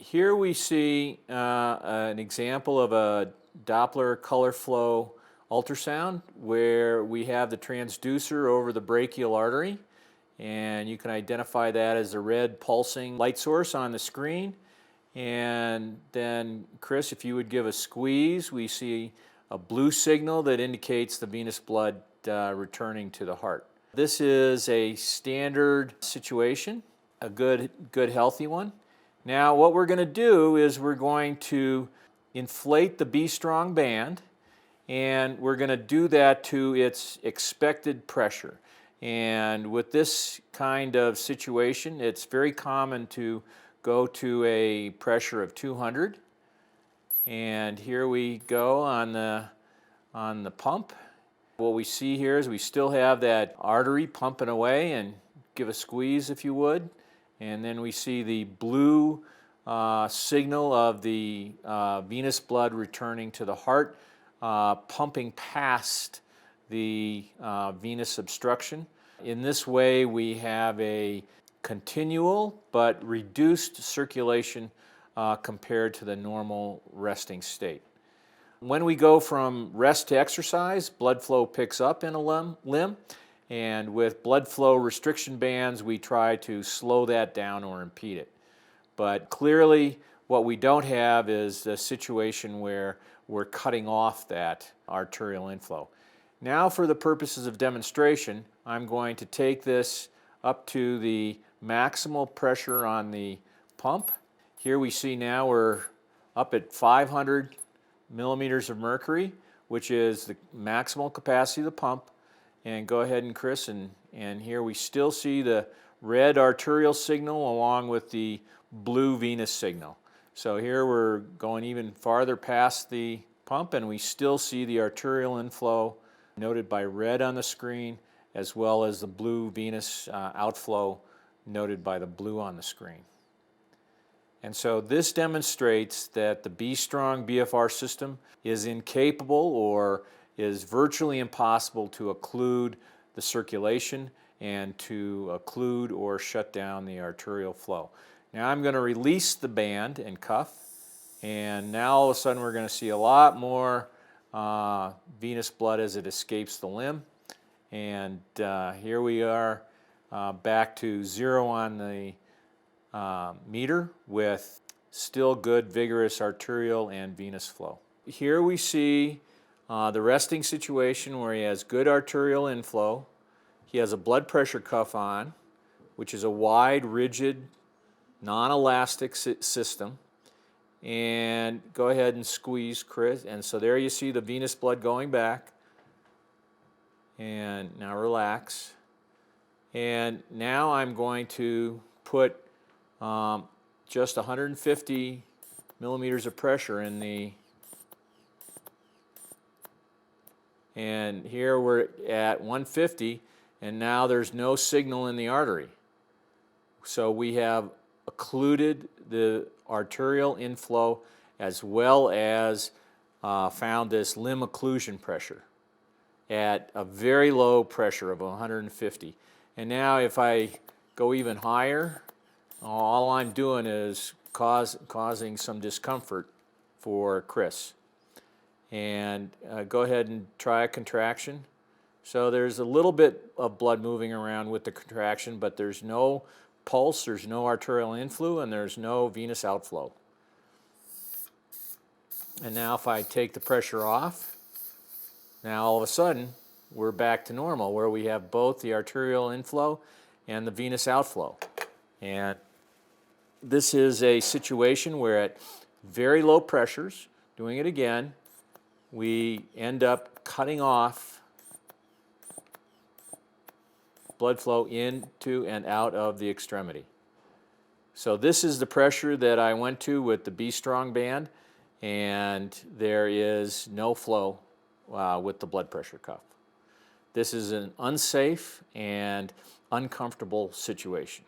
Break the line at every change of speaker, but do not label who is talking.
Here we see an example of a Doppler color flow ultrasound where we have the transducer over the brachial artery, and you can identify that as a red pulsing light source on the screen. And then, Chris, if you would give a squeeze, we see a blue signal that indicates the venous blood returning to the heart. This is a standard situation, a good healthy one. Now what we're going to do is we're going to inflate the Bstrong band, and we're going to do that to its expected pressure. And with this kind of situation, it's very common to go to a pressure of 200. And here we go on the pump. What we see here is we still have that artery pumping away, and give a squeeze if you would. And then we see the blue signal of the venous blood returning to the heart, pumping past the venous obstruction. In this way, we have a continual but reduced circulation compared to the normal resting state. When we go from rest to exercise, blood flow picks up in a limb, and with blood flow restriction bands, we try to slow that down or impede it. But clearly, what we don't have is a situation where we're cutting off that arterial inflow. Now, for the purposes of demonstration, I'm going to take this up to the maximal pressure on the pump. Here we see now we're up at 500 millimeters of mercury, which is the maximal capacity of the pump. And go ahead and Chris, and here we still see the red arterial signal along with the blue venous signal. So here we're going even farther past the pump, and we still see the arterial inflow noted by red on the screen, as well as the blue venous outflow noted by the blue on the screen. And so this demonstrates that the Bstrong BFR system is incapable or is virtually impossible to occlude the circulation and to occlude or shut down the arterial flow. Now I'm going to release the band and cuff, and now all of a sudden we're going to see a lot more venous blood as it escapes the limb. And here we are back to 0 on the meter with still good vigorous arterial and venous flow. Here we see the resting situation where he has good arterial inflow. He has a blood pressure cuff on, which is a wide, rigid, non-elastic system. And go ahead and squeeze, Chris. And so there you see the venous blood going back. And now relax. And now I'm going to put just 150 millimeters of pressure in the, and here we're at 150, and now there's no signal in the artery. So we have occluded the arterial inflow as well as found this limb occlusion pressure at a very low pressure of 150. And now if I go even higher, all I'm doing is causing some discomfort for Chris. And go ahead and try a contraction. So there's a little bit of blood moving around with the contraction, but there's no pulse, there's no arterial inflow, and there's no venous outflow. And now if I take the pressure off, now all of a sudden we're back to normal, where we have both the arterial inflow and the venous outflow. And this is a situation where at very low pressures, doing it again, we end up cutting off blood flow into and out of the extremity. So this is the pressure that I went to with the Bstrong band, and there is no flow with the blood pressure cuff. This is an unsafe and uncomfortable situation.